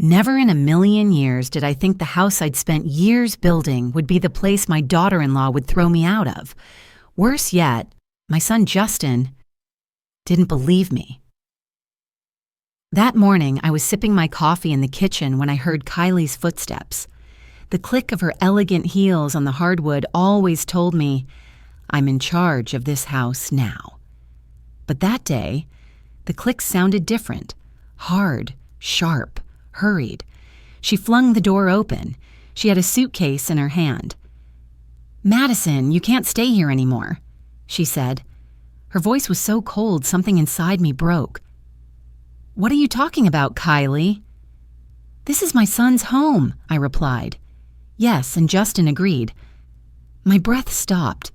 Never in a million years did I think the house I'd spent years building would be the place my daughter-in-law would throw me out of. Worse yet, my son Justin didn't believe me. That morning, I was sipping my coffee in the kitchen when I heard Kylie's footsteps. The click of her elegant heels on the hardwood always told me, I'm in charge of this house now. But that day, the click sounded different, hard, sharp, hurried. She flung the door open. She had a suitcase in her hand. "Madison, you can't stay here anymore," she said. Her voice was so cold something inside me broke. "What are you talking about, Kylie?" "This is my son's home," I replied. Yes, and Justin agreed. My breath stopped.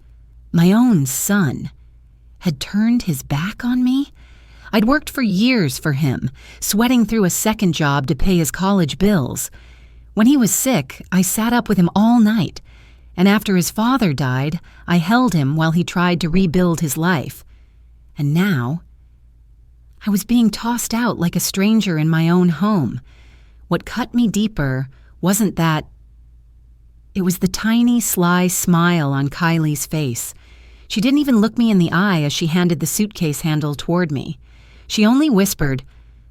My own son had turned his back on me? I'd worked for years for him, sweating through a second job to pay his college bills. When he was sick, I sat up with him all night, and after his father died, I held him while he tried to rebuild his life. And now, I was being tossed out like a stranger in my own home. What cut me deeper wasn't that. It was the tiny, sly smile on Kylie's face. She didn't even look me in the eye as she handed the suitcase handle toward me. She only whispered,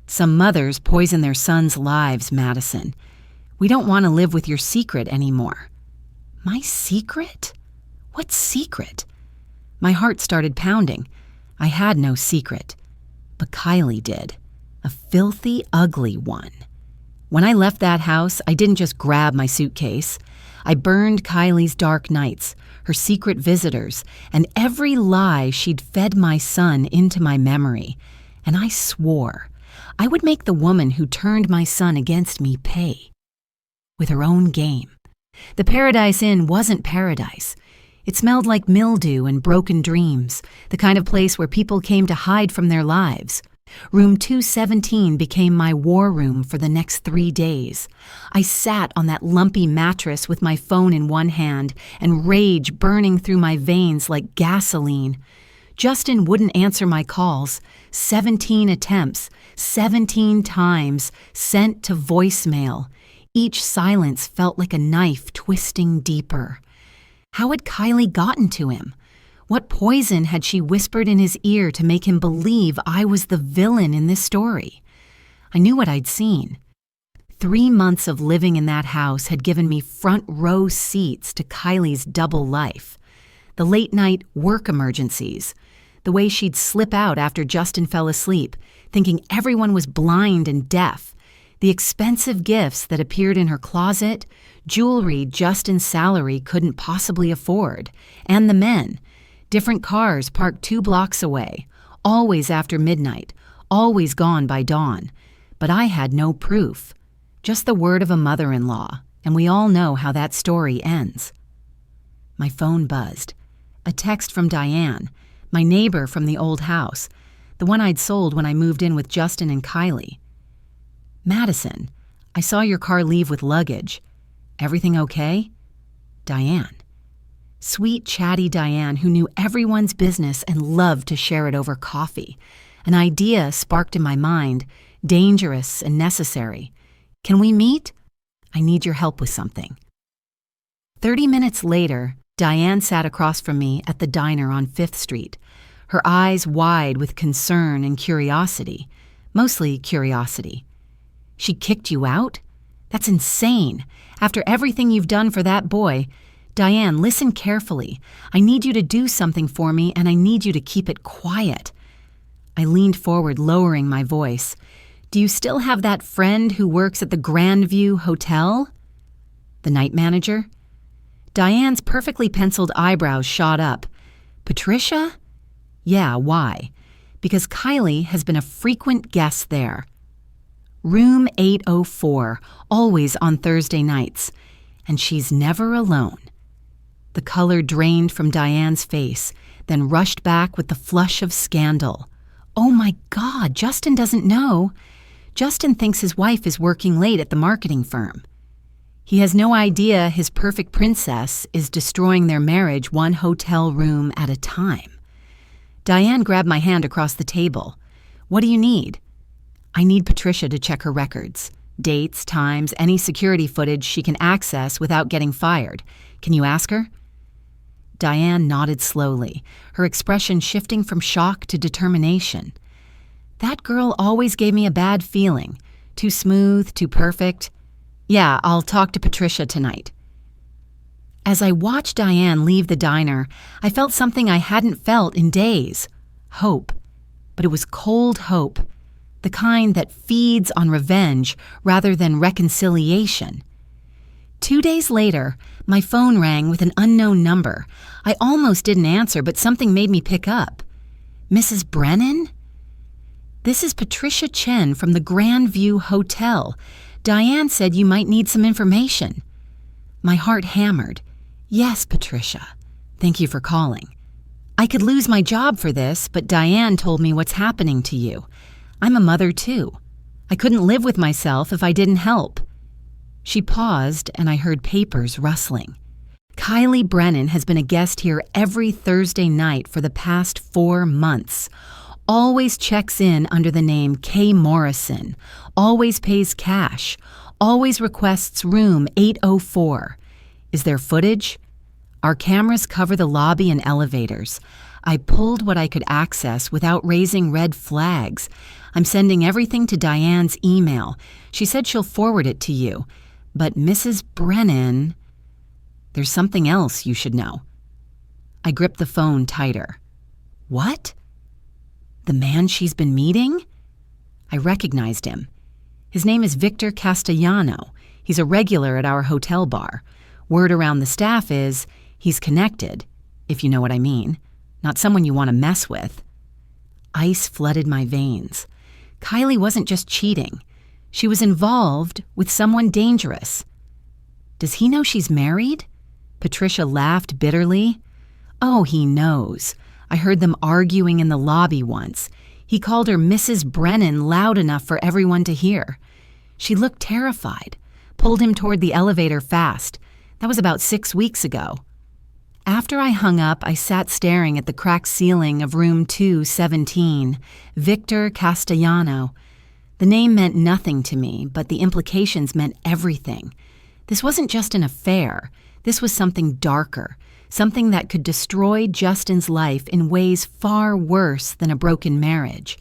"Some mothers poison their sons' lives, Madison. We don't want to live with your secret anymore." My secret? What secret? My heart started pounding. I had no secret. But Kylie did. A filthy, ugly one. When I left that house, I didn't just grab my suitcase. I burned Kylie's dark nights, her secret visitors, and every lie she'd fed my son into my memory. And I swore I would make the woman who turned my son against me pay. With her own game. The Paradise Inn wasn't paradise. It smelled like mildew and broken dreams, the kind of place where people came to hide from their lives. Room 217 became my war room for the next 3 days. I sat on that lumpy mattress with my phone in one hand and rage burning through my veins like gasoline. Justin wouldn't answer my calls. 17 attempts, 17 times, sent to voicemail. Each silence felt like a knife twisting deeper. How had Kylie gotten to him? What poison had she whispered in his ear to make him believe I was the villain in this story? I knew what I'd seen. 3 months of living in that house had given me front row seats to Kylie's double life. The late night work emergencies, the way she'd slip out after Justin fell asleep, thinking everyone was blind and deaf, the expensive gifts that appeared in her closet, jewelry Justin's salary couldn't possibly afford, and the men. Different cars parked 2 blocks away, always after midnight, always gone by dawn. But I had no proof, just the word of a mother-in-law, and we all know how that story ends. My phone buzzed. A text from Diane, my neighbor from the old house, the one I'd sold when I moved in with Justin and Kylie. "Madison, I saw your car leave with luggage. Everything okay? Diane." Sweet, chatty Diane who knew everyone's business and loved to share it over coffee. An idea sparked in my mind, dangerous and necessary. "Can we meet? I need your help with something." 30 minutes later, Diane sat across from me at the diner on 5th Street, her eyes wide with concern and curiosity, mostly curiosity. "She kicked you out? That's insane. After everything you've done for that boy. Diane, listen carefully. I need you to do something for me, and I need you to keep it quiet." I leaned forward, lowering my voice. "Do you still have that friend who works at the Grandview Hotel?" "The night manager?" Diane's perfectly penciled eyebrows shot up. "Patricia?" "Yeah, why?" "Because Kylie has been a frequent guest there. Room 804, always on Thursday nights. And she's never alone." The color drained from Diane's face, then rushed back with the flush of scandal. "Oh my God, Justin doesn't know. Justin thinks his wife is working late at the marketing firm. He has no idea his perfect princess is destroying their marriage one hotel room at a time." Diane grabbed my hand across the table. "What do you need?" "I need Patricia to check her records. Dates, times, any security footage she can access without getting fired. Can you ask her?" Diane nodded slowly, her expression shifting from shock to determination. That girl always gave me a bad feeling. Too smooth, too perfect. "Yeah, I'll talk to Patricia tonight." As I watched Diane leave the diner, I felt something I hadn't felt in days. Hope. But it was cold hope. The kind that feeds on revenge rather than reconciliation. 2 days later, my phone rang with an unknown number. I almost didn't answer, but something made me pick up. "Mrs. Brennan?" "This is Patricia Chen from the Grand View Hotel. Diane said you might need some information." My heart hammered. "Yes, Patricia. Thank you for calling. I could lose my job for this, but Diane told me what's happening to you. I'm a mother too. I couldn't live with myself if I didn't help." She paused, and I heard papers rustling. "Kylie Brennan has been a guest here every Thursday night for the past 4 months. Always checks in under the name K. Morrison. Always pays cash. Always requests room 804. Is there footage? Our cameras cover the lobby and elevators. I pulled what I could access without raising red flags. I'm sending everything to Diane's email. She said she'll forward it to you. But Mrs. Brennan... There's something else you should know." I gripped the phone tighter. "What? The man she's been meeting?" I recognized him. His name is Victor Castellano. He's a regular at our hotel bar. Word around the staff is he's connected, if you know what I mean. Not someone you want to mess with. Ice flooded my veins. Kylie wasn't just cheating. She was involved with someone dangerous. "Does he know she's married?" Patricia laughed bitterly. "Oh, he knows. I heard them arguing in the lobby once. He called her Mrs. Brennan loud enough for everyone to hear. She looked terrified, pulled him toward the elevator fast. That was about 6 weeks ago." After I hung up, I sat staring at the cracked ceiling of room 217, Victor Castellano. The name meant nothing to me, but the implications meant everything. This wasn't just an affair. This was something darker, something that could destroy Justin's life in ways far worse than a broken marriage.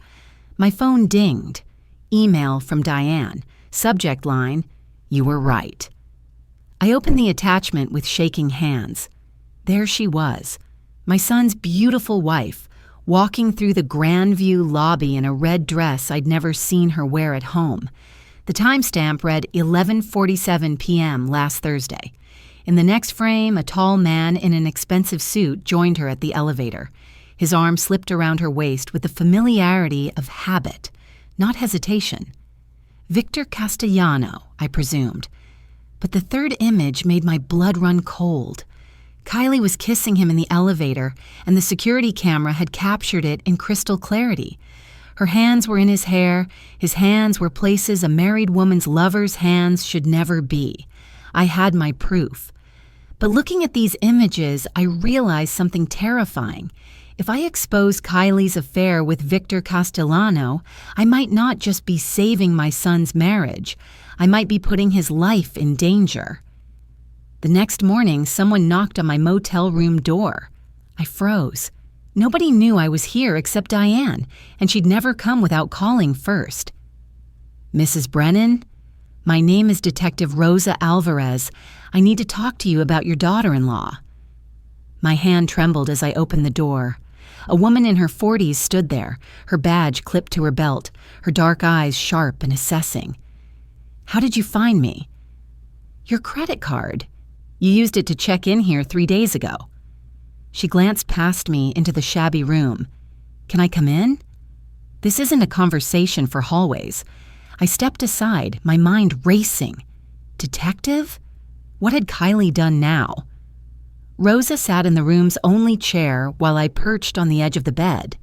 My phone dinged. Email from Diane. Subject line, "You were right." I opened the attachment with shaking hands. There she was, my son's beautiful wife, walking through the Grand View lobby in a red dress I'd never seen her wear at home. The timestamp read 11:47 p.m. last Thursday. In the next frame, a tall man in an expensive suit joined her at the elevator. His arm slipped around her waist with the familiarity of habit, not hesitation. Victor Castellano, I presumed. But the third image made my blood run cold. Kylie was kissing him in the elevator, and the security camera had captured it in crystal clarity. Her hands were in his hair. His hands were places a married woman's lover's hands should never be. I had my proof. But looking at these images, I realized something terrifying. If I exposed Kylie's affair with Victor Castellano, I might not just be saving my son's marriage. I might be putting his life in danger. The next morning, someone knocked on my motel room door. I froze. Nobody knew I was here except Diane, and she'd never come without calling first. "Mrs. Brennan? My name is Detective Rosa Alvarez. I need to talk to you about your daughter-in-law." My hand trembled as I opened the door. A woman in her 40s stood there, her badge clipped to her belt, her dark eyes sharp and assessing. "How did you find me?" "Your credit card. You used it to check in here 3 days ago." She glanced past me into the shabby room. "Can I come in?" This isn't a conversation for hallways. I stepped aside, my mind racing. Detective? What had Kylie done now? Rosa sat in the room's only chair while I perched on the edge of the bed.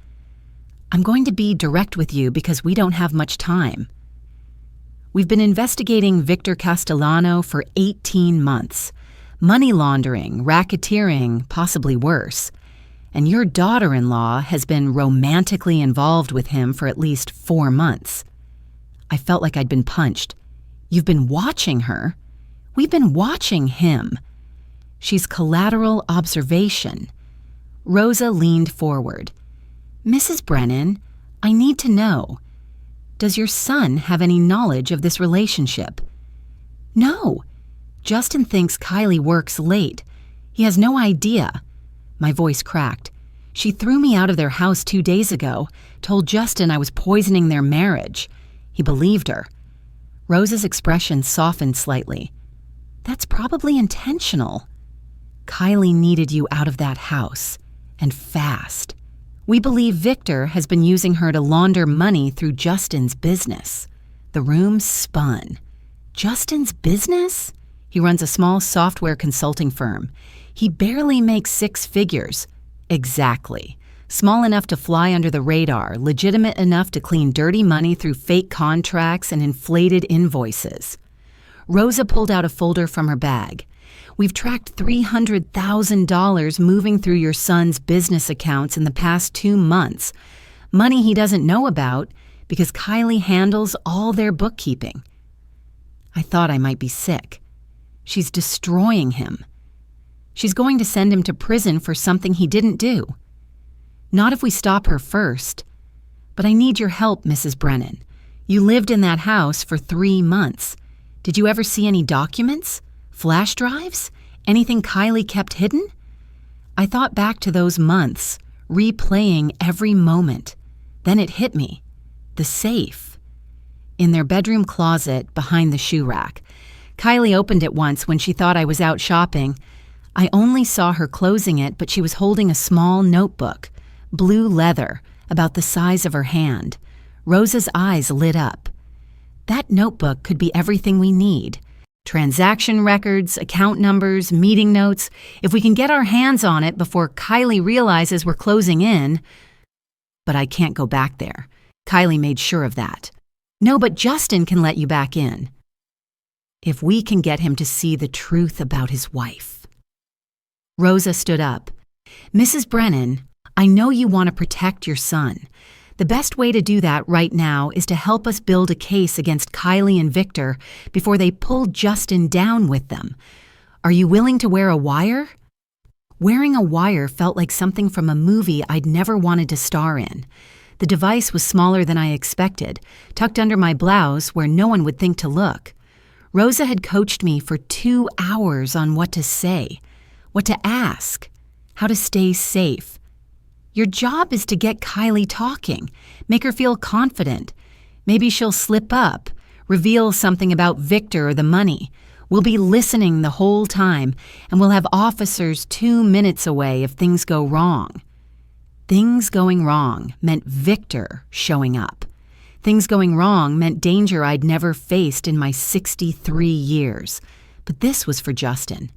"I'm going to be direct with you because we don't have much time. We've been investigating Victor Castellano for 18 months. Money laundering, racketeering, possibly worse. And your daughter-in-law has been romantically involved with him for at least 4 months. I felt like I'd been punched. You've been watching her? We've been watching him. She's collateral observation. Rosa leaned forward. Mrs. Brennan, I need to know. Does your son have any knowledge of this relationship? No. Justin thinks Kylie works late. He has no idea. My voice cracked. She threw me out of their house 2 days ago, told Justin I was poisoning their marriage. He believed her. Rosa's expression softened slightly. That's probably intentional. Kylie needed you out of that house, and fast. We believe Victor has been using her to launder money through Justin's business. The room spun. Justin's business? He runs a small software consulting firm. He barely makes 6 figures. Exactly. Small enough to fly under the radar, legitimate enough to clean dirty money through fake contracts and inflated invoices. Rosa pulled out a folder from her bag. We've tracked $300,000 moving through your son's business accounts in the past 2 months. Money he doesn't know about because Kylie handles all their bookkeeping. I thought I might be sick. She's destroying him. She's going to send him to prison for something he didn't do. Not if we stop her first. But I need your help, Mrs. Brennan. You lived in that house for 3 months. Did you ever see any documents? Flash drives? Anything Kylie kept hidden? I thought back to those months, replaying every moment. Then it hit me. The safe. In their bedroom closet behind the shoe rack. Kylie opened it once when she thought I was out shopping. I only saw her closing it, but she was holding a small notebook, blue leather, about the size of her hand. Rosa's eyes lit up. That notebook could be everything we need. Transaction records, account numbers, meeting notes. If we can get our hands on it before Kylie realizes we're closing in. But I can't go back there. Kylie made sure of that. No, but Justin can let you back in. If we can get him to see the truth about his wife. Rosa stood up. Mrs. Brennan, I know you want to protect your son. The best way to do that right now is to help us build a case against Kylie and Victor before they pull Justin down with them. Are you willing to wear a wire? Wearing a wire felt like something from a movie I'd never wanted to star in. The device was smaller than I expected, tucked under my blouse where no one would think to look. Rosa had coached me for 2 hours on what to say, what to ask, how to stay safe. Your job is to get Kylie talking, make her feel confident. Maybe she'll slip up, reveal something about Victor or the money. We'll be listening the whole time, and we'll have officers 2 minutes away if things go wrong. Things going wrong meant Victor showing up. Things going wrong meant danger I'd never faced in my 63 years. But this was for Justin.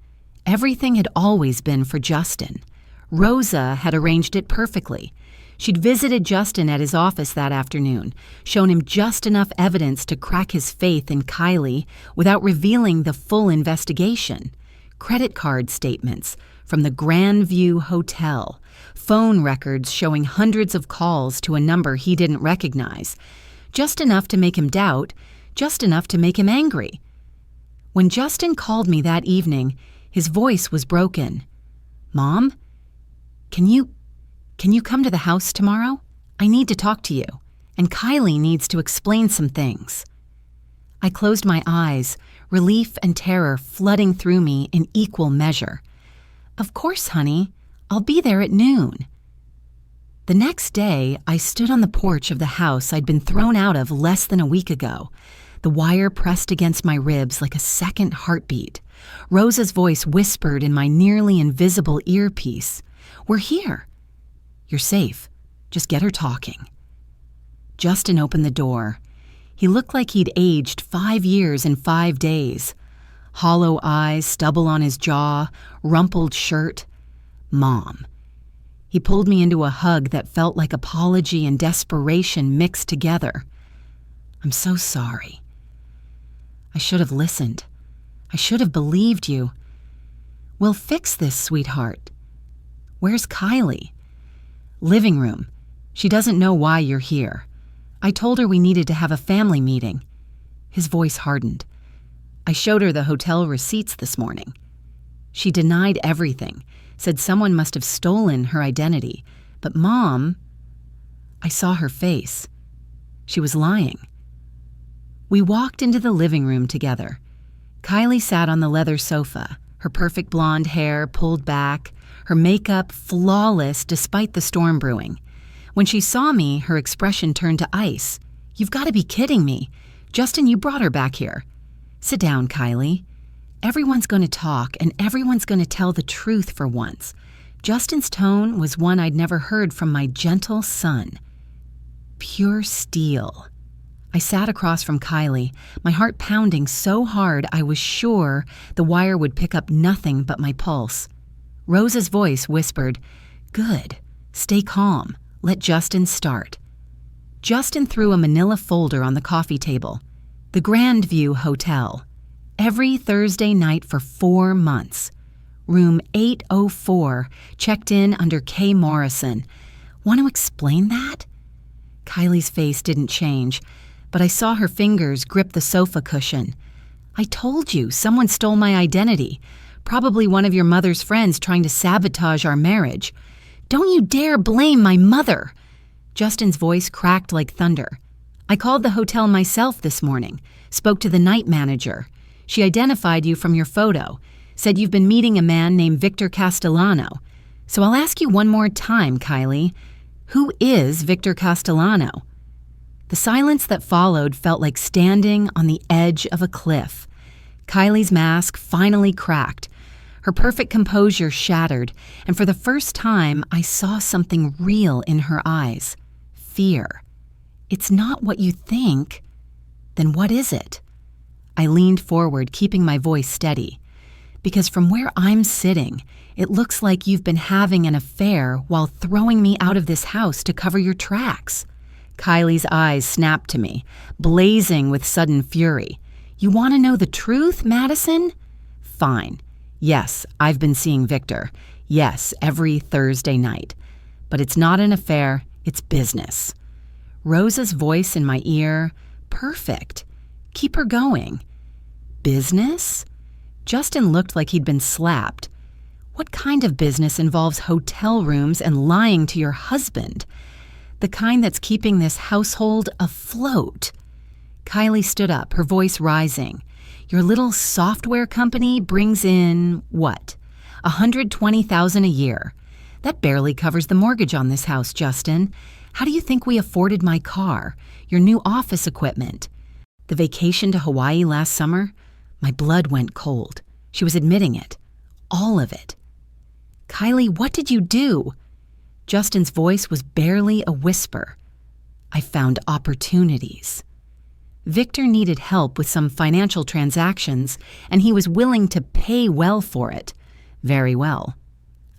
Everything had always been for Justin. Rosa had arranged it perfectly. She'd visited Justin at his office that afternoon, shown him just enough evidence to crack his faith in Kylie without revealing the full investigation. Credit card statements from the Grandview Hotel, phone records showing hundreds of calls to a number he didn't recognize. Just enough to make him doubt, just enough to make him angry. When Justin called me that evening, his voice was broken. Mom? Can you come to the house tomorrow? I need to talk to you, and Kylie needs to explain some things. I closed my eyes, relief and terror flooding through me in equal measure. Of course, honey. I'll be there at noon. The next day, I stood on the porch of the house I'd been thrown out of less than a week ago, the wire pressed against my ribs like a second heartbeat. Rosa's voice whispered in my nearly invisible earpiece. We're here. You're safe. Just get her talking. Justin opened the door. He looked like he'd aged 5 years in 5 days. Hollow eyes, stubble on his jaw, rumpled shirt. Mom. He pulled me into a hug that felt like apology and desperation mixed together. I'm so sorry. I should have listened. I should have believed you. We'll fix this, sweetheart. Where's Kylie? Living room. She doesn't know why you're here. I told her we needed to have a family meeting. His voice hardened. I showed her the hotel receipts this morning. She denied everything, said someone must have stolen her identity. But Mom, I saw her face. She was lying. We walked into the living room together. Kylie sat on the leather sofa, her perfect blonde hair pulled back, her makeup flawless despite the storm brewing. When she saw me, her expression turned to ice. "You've got to be kidding me. Justin, you brought her back here." "Sit down, Kylie. Everyone's going to talk, and everyone's going to tell the truth for once." Justin's tone was one I'd never heard from my gentle son. Pure steel. I sat across from Kylie, my heart pounding so hard I was sure the wire would pick up nothing but my pulse. Rosa's voice whispered, "Good. Stay calm. Let Justin start." Justin threw a manila folder on the coffee table. The Grandview Hotel. Every Thursday night for 4 months. Room 804, checked in under K. Morrison. Want to explain that? Kylie's face didn't change, but I saw her fingers grip the sofa cushion. "I told you, someone stole my identity. Probably one of your mother's friends trying to sabotage our marriage. Don't you dare blame my mother!" Justin's voice cracked like thunder. "I called the hotel myself this morning, spoke to the night manager. She identified you from your photo, said you've been meeting a man named Victor Castellano. So I'll ask you one more time, Kylie. Who is Victor Castellano?" The silence that followed felt like standing on the edge of a cliff. Kylie's mask finally cracked. Her perfect composure shattered, and for the first time, I saw something real in her eyes. Fear. "It's not what you think." "Then what is it?" I leaned forward, keeping my voice steady. "Because from where I'm sitting, it looks like you've been having an affair while throwing me out of this house to cover your tracks." Kylie's eyes snapped to me, blazing with sudden fury. "You want to know the truth, Madison? Fine. Yes, I've been seeing Victor. Yes, every Thursday night. But it's not an affair, it's business." Rosa's voice in my ear, perfect. Keep her going. Business? Justin looked like he'd been slapped. What kind of business involves hotel rooms and lying to your husband? The kind that's keeping this household afloat. Kylie stood up, her voice rising. "Your little software company brings in, what, $120,000 a year. That barely covers the mortgage on this house, Justin. How do you think we afforded my car, your new office equipment? The vacation to Hawaii last summer? My blood went cold. She was admitting it. All of it. "Kylie, what did you do?" Justin's voice was barely a whisper. "I found opportunities." Victor needed help with some financial transactions, and he was willing to pay well for it. Very well.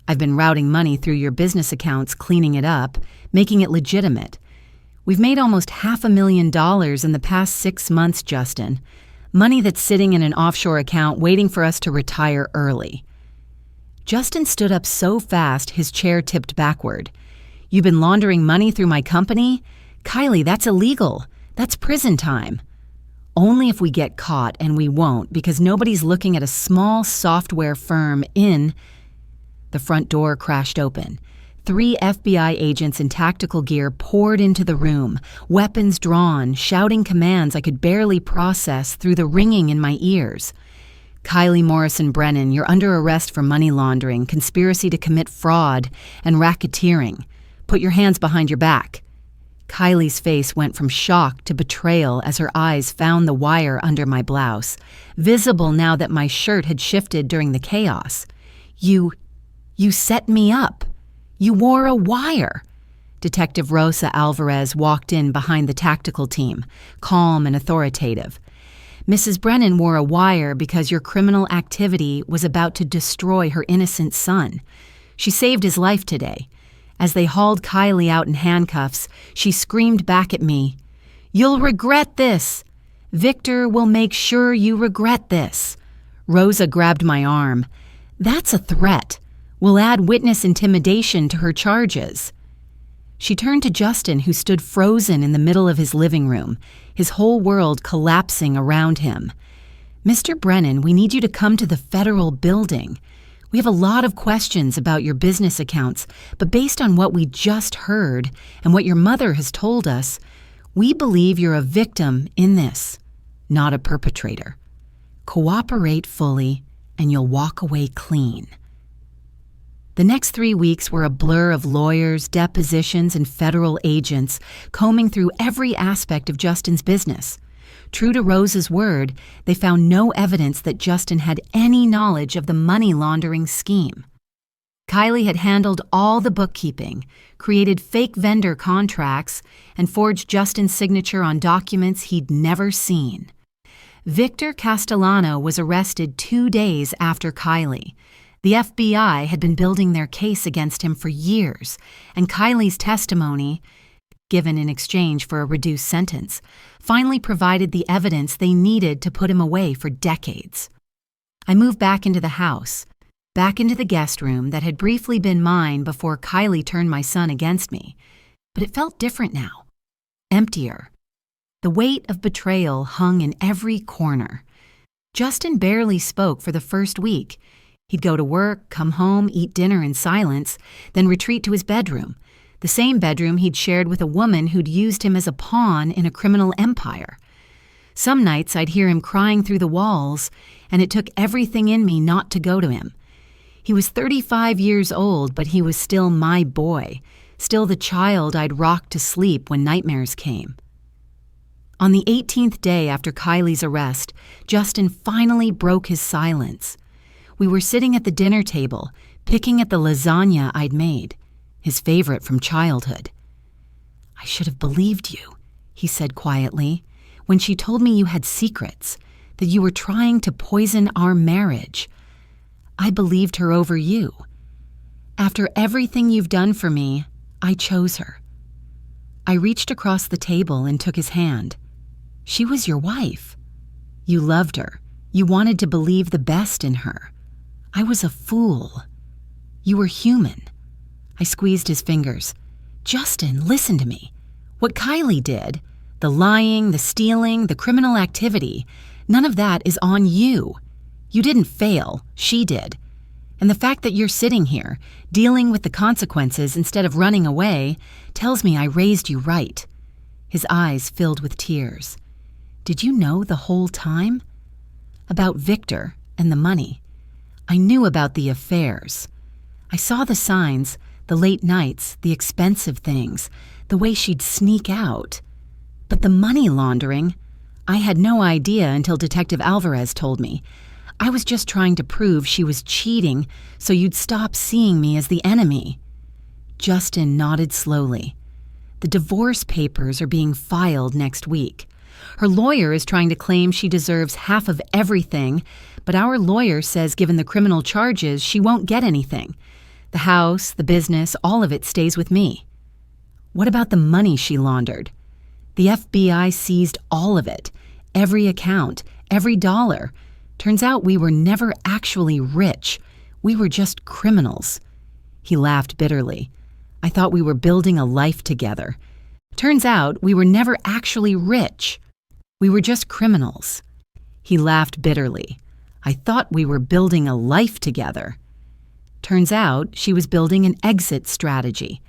"I've been routing money through your business accounts, cleaning it up, making it legitimate. We've made almost $500,000 in the past 6 months, Justin. Money that's sitting in an offshore account waiting for us to retire early." Justin stood up so fast his chair tipped backward. "You've been laundering money through my company? Kylie, that's illegal. That's prison time." "Only if we get caught, and we won't, because nobody's looking at a small software firm in—" The front door crashed open. 3 FBI agents in tactical gear poured into the room, weapons drawn, shouting commands I could barely process through the ringing in my ears. "Kylie Morrison Brennan, you're under arrest for money laundering, conspiracy to commit fraud, and racketeering. Put your hands behind your back." Kylie's face went from shock to betrayal as her eyes found the wire under my blouse, visible now that my shirt had shifted during the chaos. You set me up. You wore a wire." Detective Rosa Alvarez walked in behind the tactical team, calm and authoritative. "Mrs. Brennan wore a wire because your criminal activity was about to destroy her innocent son. She saved his life today. As they hauled Kylie out in handcuffs, she screamed back at me, 'You'll regret this. Victor will make sure you regret this.' Rosa grabbed my arm. 'That's a threat. We'll add witness intimidation to her charges.' She turned to Justin, who stood frozen in the middle of his living room, his whole world collapsing around him. Mr. Brennan, we need you to come to the federal building. We have a lot of questions about your business accounts, but based on what we just heard and what your mother has told us, we believe you're a victim in this, not a perpetrator. Cooperate fully, and you'll walk away clean. The next 3 weeks were a blur of lawyers, depositions, and federal agents combing through every aspect of Justin's business. True to Rosa's word, they found no evidence that Justin had any knowledge of the money laundering scheme. Kylie had handled all the bookkeeping, created fake vendor contracts, and forged Justin's signature on documents he'd never seen. Victor Castellano was arrested 2 days after Kylie. The FBI had been building their case against him for years, and Kylie's testimony, given in exchange for a reduced sentence, finally provided the evidence they needed to put him away for decades. I moved back into the house, back into the guest room that had briefly been mine before Kylie turned my son against me, but it felt different now, emptier. The weight of betrayal hung in every corner. Justin barely spoke for the first week. He'd go to work, come home, eat dinner in silence, then retreat to his bedroom, the same bedroom he'd shared with a woman who'd used him as a pawn in a criminal empire. Some nights I'd hear him crying through the walls, and it took everything in me not to go to him. He was 35 years old, but he was still my boy, still the child I'd rocked to sleep when nightmares came. On the 18th day after Kylie's arrest, Justin finally broke his silence. We were sitting at the dinner table, picking at the lasagna I'd made, his favorite from childhood. "I should have believed you," he said quietly, "when she told me you had secrets, that you were trying to poison our marriage. I believed her over you. After everything you've done for me, I chose her." I reached across the table and took his hand. "She was your wife. You loved her. You wanted to believe the best in her. I was a fool. You were human." I squeezed his fingers. "Justin, listen to me. What Kylie did, the lying, the stealing, the criminal activity, none of that is on you. You didn't fail, she did. And the fact that you're sitting here, dealing with the consequences instead of running away, tells me I raised you right." His eyes filled with tears. "Did you know the whole time?" "About Victor and the money. I knew about the affairs. I saw the signs, the late nights, the expensive things, the way she'd sneak out. But the money laundering, I had no idea until Detective Alvarez told me. I was just trying to prove she was cheating so you'd stop seeing me as the enemy." Justin nodded slowly. "The divorce papers are being filed next week. Her lawyer is trying to claim she deserves half of everything, but our lawyer says given the criminal charges, she won't get anything. The house, the business, all of it stays with me." "What about the money she laundered?" "The FBI seized all of it, every account, every dollar. Turns out we were never actually rich. We were just criminals." He laughed bitterly. "I thought we were building a life together. Turns out we were never actually rich. We were just criminals." He laughed bitterly. "I thought we were building a life together." Turns out she was building an exit strategy.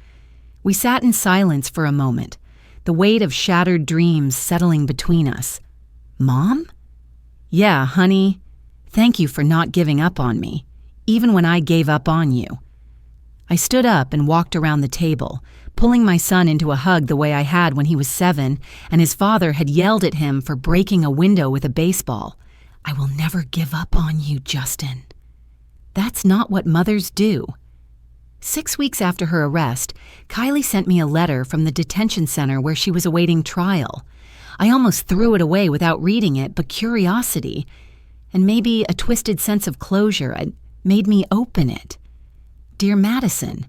We sat in silence for a moment, the weight of shattered dreams settling between us. "Mom?" "Yeah, honey. Thank you for not giving up on me, even when I gave up on you." I stood up and walked around the table, pulling my son into a hug the way I had when he was 7 and his father had yelled at him for breaking a window with a baseball. "I will never give up on you, Justin." That's not what mothers do. 6 weeks after her arrest, Kylie sent me a letter from the detention center where she was awaiting trial. I almost threw it away without reading it, but curiosity, and maybe a twisted sense of closure, made me open it. "Dear Madison,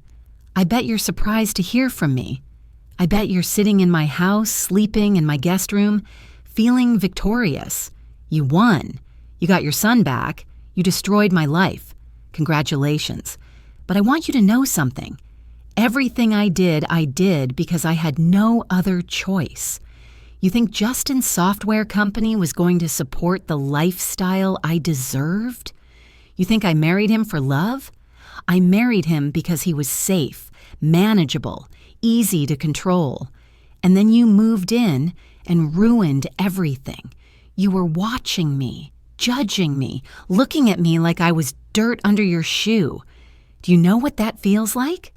I bet you're surprised to hear from me. I bet you're sitting in my house, sleeping in my guest room, feeling victorious. You won. You got your son back. You destroyed my life. Congratulations. But I want you to know something. Everything I did because I had no other choice. You think Justin's software company was going to support the lifestyle I deserved? You think I married him for love? I married him because he was safe, manageable, easy to control. And then you moved in and ruined everything. You were watching me, judging me, looking at me like I was dirt under your shoe. Do you know what that feels like?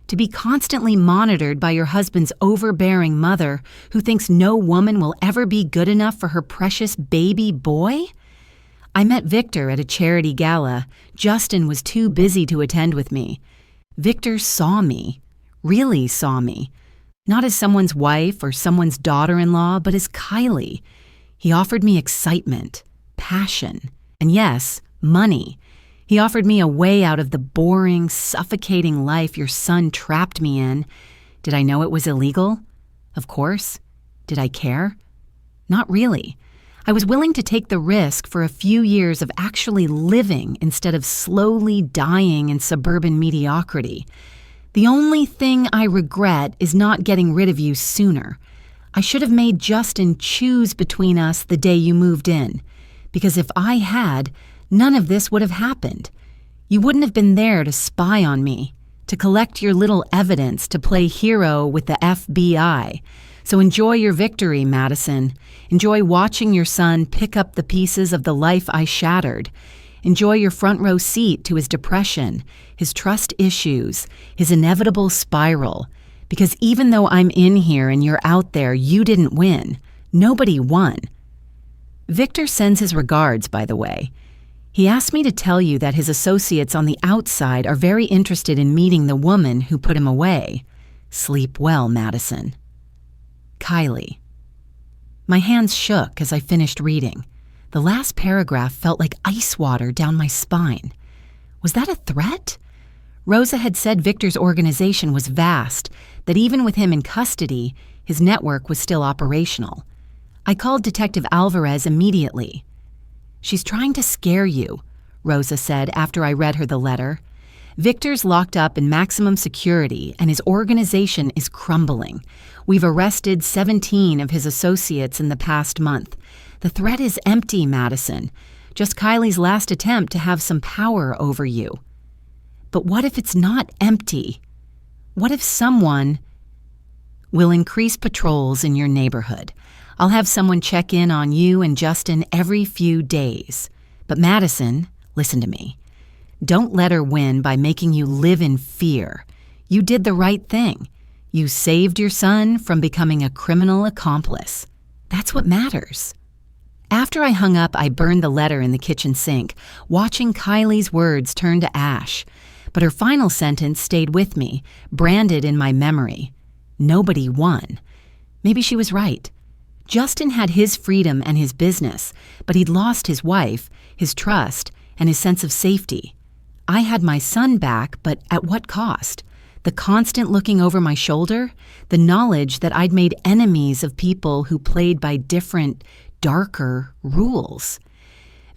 To be constantly monitored by your husband's overbearing mother who thinks no woman will ever be good enough for her precious baby boy? I met Victor at a charity gala. Justin was too busy to attend with me. Victor saw me, really saw me. Not as someone's wife or someone's daughter-in-law, but as Kylie. He offered me excitement, passion, and yes, money. He offered me a way out of the boring, suffocating life your son trapped me in. Did I know it was illegal? Of course. Did I care? Not really. I was willing to take the risk for a few years of actually living instead of slowly dying in suburban mediocrity. The only thing I regret is not getting rid of you sooner. I should have made Justin choose between us the day you moved in, because if I had, none of this would have happened. You wouldn't have been there to spy on me, to collect your little evidence to play hero with the FBI. So enjoy your victory, Madison. Enjoy watching your son pick up the pieces of the life I shattered. Enjoy your front row seat to his depression, his trust issues, his inevitable spiral. Because even though I'm in here and you're out there, you didn't win. Nobody won. Victor sends his regards, by the way. He asked me to tell you that his associates on the outside are very interested in meeting the woman who put him away. Sleep well, Madison. Kylie. My hands shook as I finished reading. The last paragraph felt like ice water down my spine. Was that a threat? Rosa had said Victor's organization was vast, that even with him in custody, his network was still operational. I called Detective Alvarez immediately. She's trying to scare you, Rosa said after I read her the letter. Victor's locked up in maximum security and his organization is crumbling. We've arrested 17 of his associates in the past month. The threat is empty, Madison. Just Kylie's last attempt to have some power over you. But what if it's not empty? What if someone will increase patrols in your neighborhood? I'll have someone check in on you and Justin every few days. But Madison, listen to me. Don't let her win by making you live in fear. You did the right thing. You saved your son from becoming a criminal accomplice. That's what matters. After I hung up, I burned the letter in the kitchen sink, watching Kylie's words turn to ash. But her final sentence stayed with me, branded in my memory. Nobody won. Maybe she was right. Justin had his freedom and his business, but he'd lost his wife, his trust, and his sense of safety. I had my son back, but at what cost? The constant looking over my shoulder? The knowledge that I'd made enemies of people who played by different, darker rules.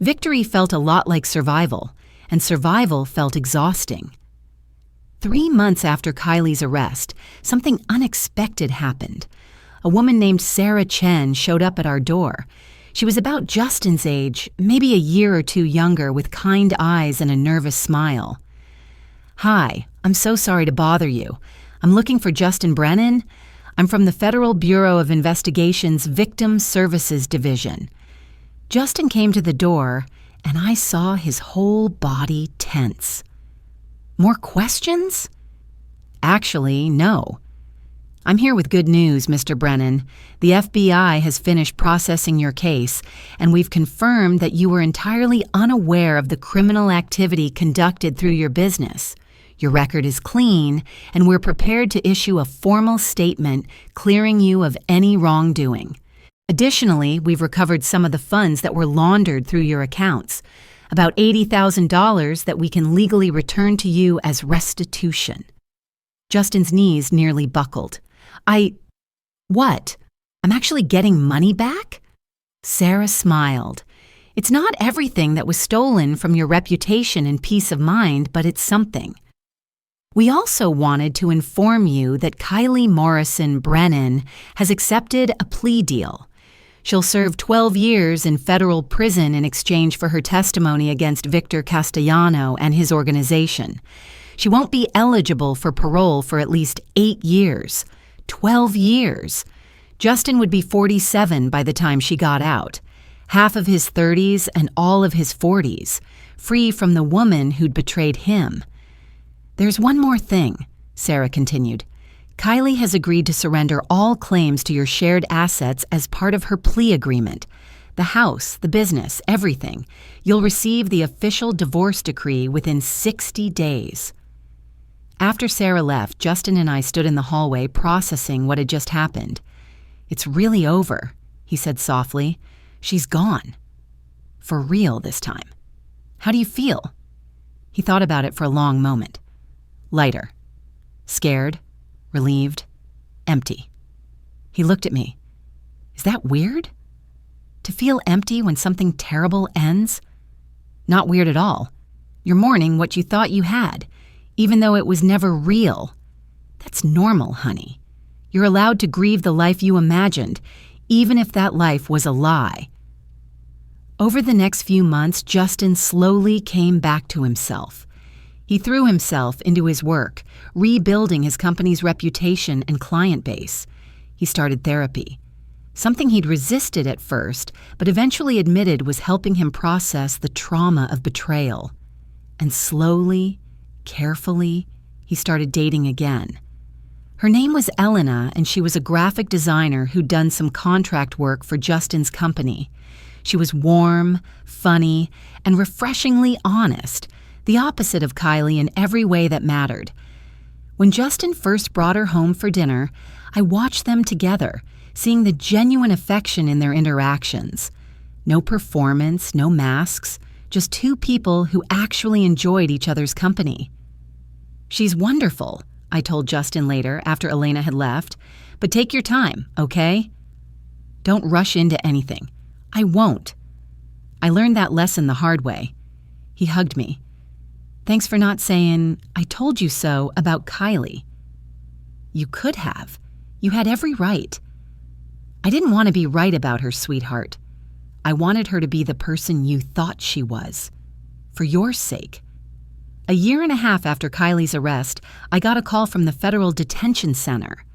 Victory felt a lot like survival, and survival felt exhausting. 3 months after Kylie's arrest, something unexpected happened. A woman named Sarah Chen showed up at our door. She was about Justin's age, maybe a year or two younger, with kind eyes and a nervous smile. "Hi, I'm so sorry to bother you. I'm looking for Justin Brennan. I'm from the Federal Bureau of Investigation's Victim Services Division." Justin came to the door, and I saw his whole body tense. More questions? Actually, no. "I'm here with good news, Mr. Brennan. The FBI has finished processing your case, and we've confirmed that you were entirely unaware of the criminal activity conducted through your business. Your record is clean, and we're prepared to issue a formal statement clearing you of any wrongdoing. Additionally, we've recovered some of the funds that were laundered through your accounts, about $80,000 that we can legally return to you as restitution." Justin's knees nearly buckled. What? I'm actually getting money back? Sarah smiled. "It's not everything that was stolen from your reputation and peace of mind, but it's something." We also wanted to inform you that Kylie Morrison Brennan has accepted a plea deal. She'll serve 12 years in federal prison in exchange for her testimony against Victor Castellano and his organization. She won't be eligible for parole for at least 8 years. 12 years. Justin would be 47 by the time she got out. Half of his 30s and all of his 40s, free from the woman who'd betrayed him. There's one more thing, Sarah continued. Kylie has agreed to surrender all claims to your shared assets as part of her plea agreement. The house, the business, everything. You'll receive the official divorce decree within 60 days. After Sarah left, Justin and I stood in the hallway processing what had just happened. It's really over, he said softly. She's gone. For real this time. How do you feel? He thought about it for a long moment. Lighter. Scared. Relieved. Empty. He looked at me. Is that weird? To feel empty when something terrible ends? Not weird at all. You're mourning what you thought you had, even though it was never real. That's normal, honey. You're allowed to grieve the life you imagined, even if that life was a lie. Over the next few months, Justin slowly came back to himself. He threw himself into his work, rebuilding his company's reputation and client base. He started therapy, something he'd resisted at first, but eventually admitted was helping him process the trauma of betrayal. And slowly, carefully, he started dating again. Her name was Elena, and she was a graphic designer who'd done some contract work for Justin's company. She was warm, funny, and refreshingly honest, the opposite of Kylie in every way that mattered. When Justin first brought her home for dinner, I watched them together, seeing the genuine affection in their interactions. No performance, no masks, just two people who actually enjoyed each other's company. She's wonderful, I told Justin later after Elena had left, but take your time, okay? Don't rush into anything. I won't. I learned that lesson the hard way. He hugged me. Thanks for not saying, I told you so about Kylie. You could have. You had every right. I didn't want to be right about her, sweetheart. I wanted her to be the person you thought she was. For your sake. A year and a half after Kylie's arrest, I got a call from the Federal Detention Center.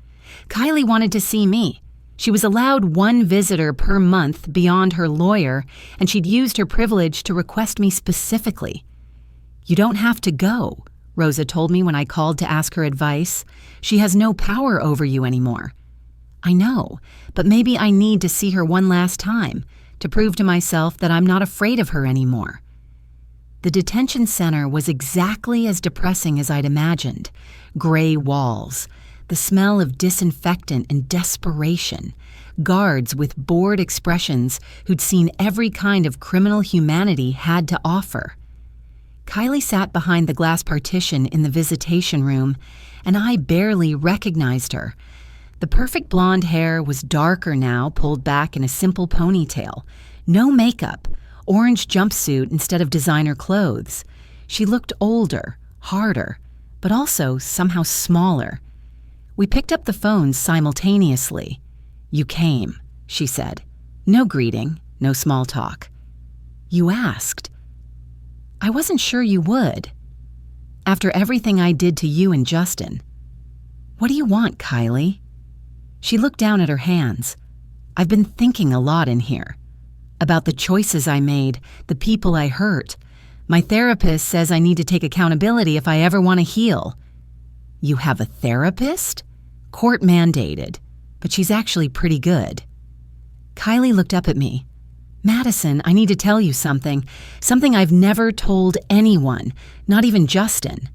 Kylie wanted to see me. She was allowed one visitor per month beyond her lawyer, and she'd used her privilege to request me specifically. You don't have to go, Rosa told me when I called to ask her advice. She has no power over you anymore. I know, but maybe I need to see her one last time to prove to myself that I'm not afraid of her anymore. The detention center was exactly as depressing as I'd imagined. Gray walls, the smell of disinfectant and desperation, guards with bored expressions who'd seen every kind of criminal humanity had to offer. Kylie sat behind the glass partition in the visitation room, and I barely recognized her. The perfect blonde hair was darker now, pulled back in a simple ponytail. No makeup, orange jumpsuit instead of designer clothes. She looked older, harder, but also somehow smaller. We picked up the phones simultaneously. You came, she said. No greeting, no small talk. You asked. I wasn't sure you would. After everything I did to you and Justin. What do you want, Kylie? She looked down at her hands. I've been thinking a lot in here. About the choices I made, the people I hurt. My therapist says I need to take accountability if I ever want to heal. You have a therapist? Court mandated, but she's actually pretty good. Kylie looked up at me. Madison, I need to tell you something I've never told anyone, not even Justin.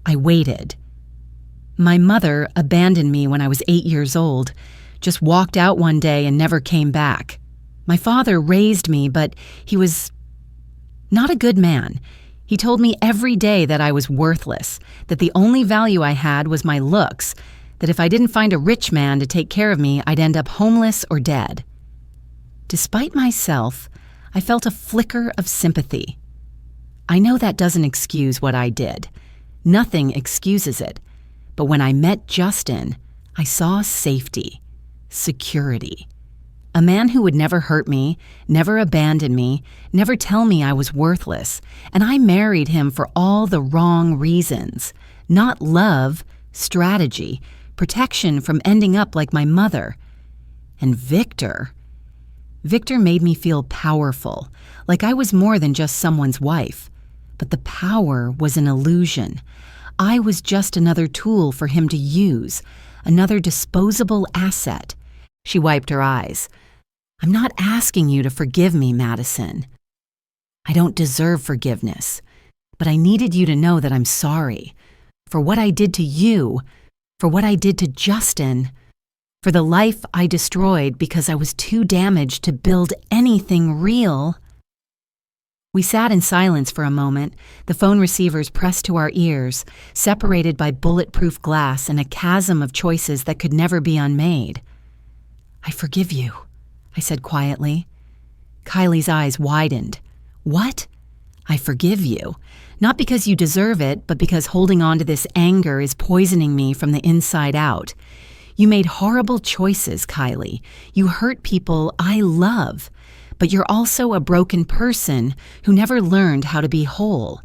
I waited. My mother abandoned me when I was 8 years old, just walked out one day and never came back. My father raised me, but he was not a good man. He told me every day that I was worthless, that the only value I had was my looks, that if I didn't find a rich man to take care of me, I'd end up homeless or dead. Despite myself, I felt a flicker of sympathy. I know that doesn't excuse what I did. Nothing excuses it. But when I met Justin, I saw safety, security. A man who would never hurt me, never abandon me, never tell me I was worthless, and I married him for all the wrong reasons. Not love, strategy, protection from ending up like my mother. And Victor made me feel powerful, like I was more than just someone's wife. But the power was an illusion. I was just another tool for him to use, another disposable asset. She wiped her eyes. I'm not asking you to forgive me, Madison. I don't deserve forgiveness, but I needed you to know that I'm sorry. For what I did to you, for what I did to Justin, for the life I destroyed because I was too damaged to build anything real. We sat in silence for a moment, the phone receivers pressed to our ears, separated by bulletproof glass and a chasm of choices that could never be unmade. I forgive you, I said quietly. Kylie's eyes widened. What? I forgive you. Not because you deserve it, but because holding on to this anger is poisoning me from the inside out. You made horrible choices, Kylie. You hurt people I love. But you're also a broken person who never learned how to be whole.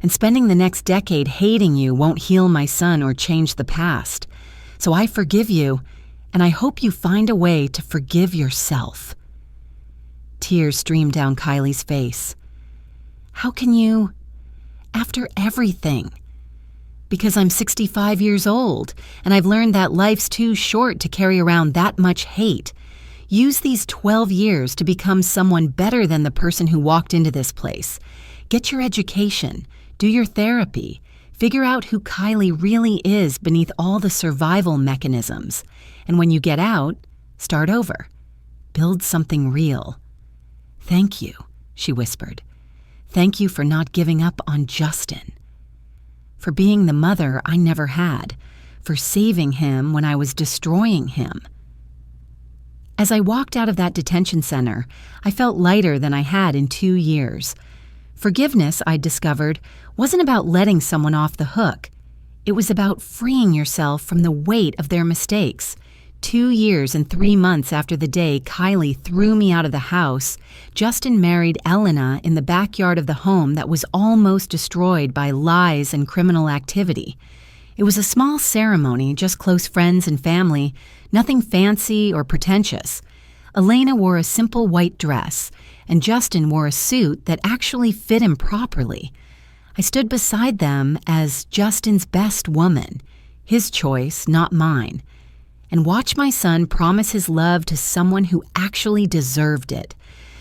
And spending the next decade hating you won't heal my son or change the past. So I forgive you, and I hope you find a way to forgive yourself. Tears streamed down Kylie's face. How can you, after everything? Because I'm 65 years old, and I've learned that life's too short to carry around that much hate. Use these 12 years to become someone better than the person who walked into this place. Get your education, do your therapy, figure out who Kylie really is beneath all the survival mechanisms. And when you get out, start over. Build something real. Thank you, she whispered. Thank you for not giving up on Justin. For being the mother I never had. For saving him when I was destroying him. As I walked out of that detention center, I felt lighter than I had in 2 years. Forgiveness, I discovered, wasn't about letting someone off the hook. It was about freeing yourself from the weight of their mistakes. 2 years and 3 months after the day Kylie threw me out of the house, Justin married Elena in the backyard of the home that was almost destroyed by lies and criminal activity. It was a small ceremony, just close friends and family, nothing fancy or pretentious. Elena wore a simple white dress, and Justin wore a suit that actually fit him properly. I stood beside them as Justin's best woman, his choice, not mine, and watched my son promise his love to someone who actually deserved it,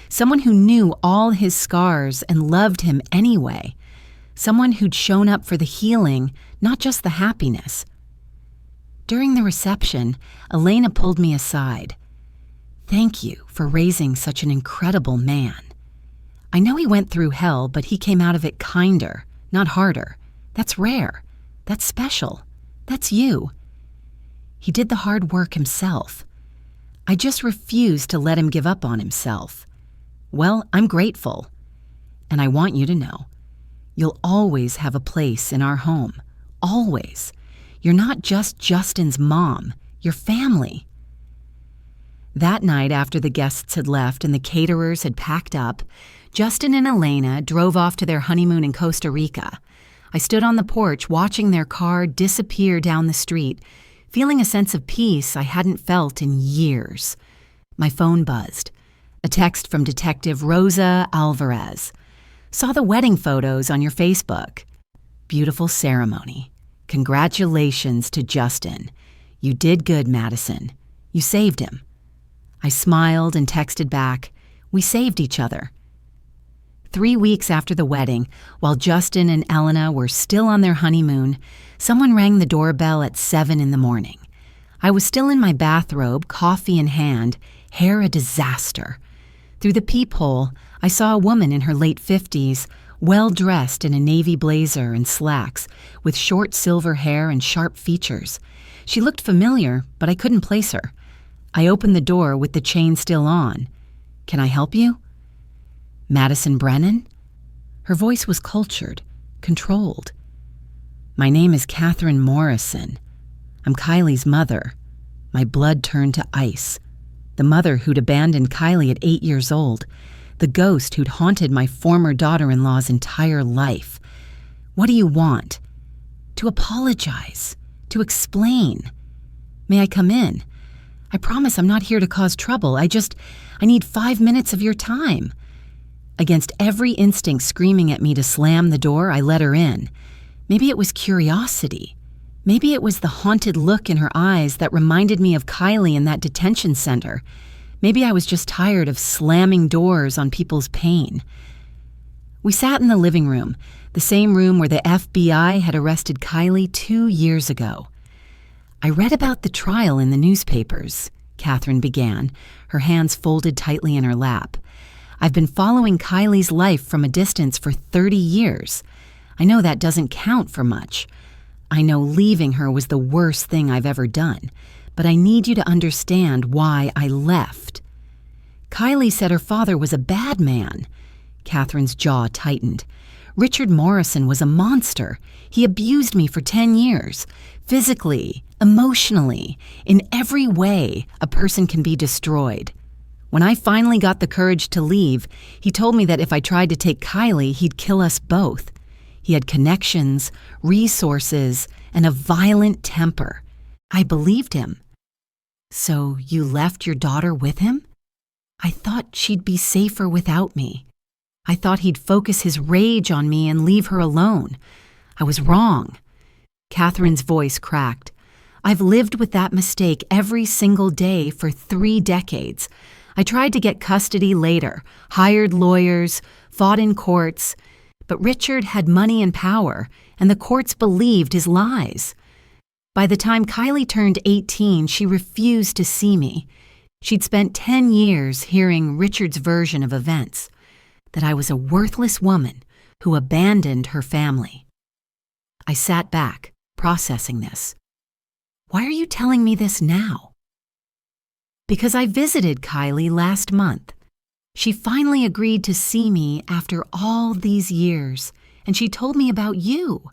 someone who knew all his scars and loved him anyway, someone who'd shown up for the healing, not just the happiness. During the reception, Elena pulled me aside. Thank you for raising such an incredible man. I know he went through hell, but he came out of it kinder, not harder. That's rare. That's special. That's you. He did the hard work himself. I just refused to let him give up on himself. Well, I'm grateful. And I want you to know, you'll always have a place in our home. Always. You're not just Justin's mom. You're family. That night, after the guests had left and the caterers had packed up, Justin and Elena drove off to their honeymoon in Costa Rica. I stood on the porch watching their car disappear down the street, feeling a sense of peace I hadn't felt in years. My phone buzzed. A text from Detective Rosa Alvarez. Saw the wedding photos on your Facebook. Beautiful ceremony. Congratulations to Justin. You did good, Madison. You saved him. I smiled and texted back, we saved each other. 3 weeks after the wedding, while Justin and Elena were still on their honeymoon, someone rang the doorbell at 7 in the morning. I was still in my bathrobe, coffee in hand, hair a disaster. Through the peephole, I saw a woman in her late 50s, well-dressed in a navy blazer and slacks, with short silver hair and sharp features. She looked familiar, but I couldn't place her. I opened the door with the chain still on. Can I help you? Madison Brennan? Her voice was cultured, controlled. My name is Catherine Morrison. I'm Kylie's mother. My blood turned to ice. The mother who'd abandoned Kylie at 8 years old. The ghost who'd haunted my former daughter-in-law's entire life. What do you want? To apologize. To explain. May I come in? I promise I'm not here to cause trouble. I need 5 minutes of your time. Against every instinct screaming at me to slam the door, I let her in. Maybe it was curiosity. Maybe it was the haunted look in her eyes that reminded me of Kylie in that detention center. Maybe I was just tired of slamming doors on people's pain. We sat in the living room, the same room where the FBI had arrested Kylie 2 years ago. I read about the trial in the newspapers, Catherine began, her hands folded tightly in her lap. I've been following Kylie's life from a distance for 30 years. I know that doesn't count for much. I know leaving her was the worst thing I've ever done, but I need you to understand why I left. Kylie said her father was a bad man. Catherine's jaw tightened. Richard Morrison was a monster. He abused me for 10 years. Physically, emotionally, in every way a person can be destroyed. When I finally got the courage to leave, he told me that if I tried to take Kylie, he'd kill us both. He had connections, resources, and a violent temper. I believed him. So you left your daughter with him? I thought she'd be safer without me. I thought he'd focus his rage on me and leave her alone. I was wrong. Catherine's voice cracked. I've lived with that mistake every single day for 3 decades. I tried to get custody later, hired lawyers, fought in courts, but Richard had money and power, and the courts believed his lies. By the time Kylie turned 18, she refused to see me. She'd spent 10 years hearing Richard's version of events, that I was a worthless woman who abandoned her family. I sat back, processing this. Why are you telling me this now? Because I visited Kylie last month. She finally agreed to see me after all these years, and she told me about you.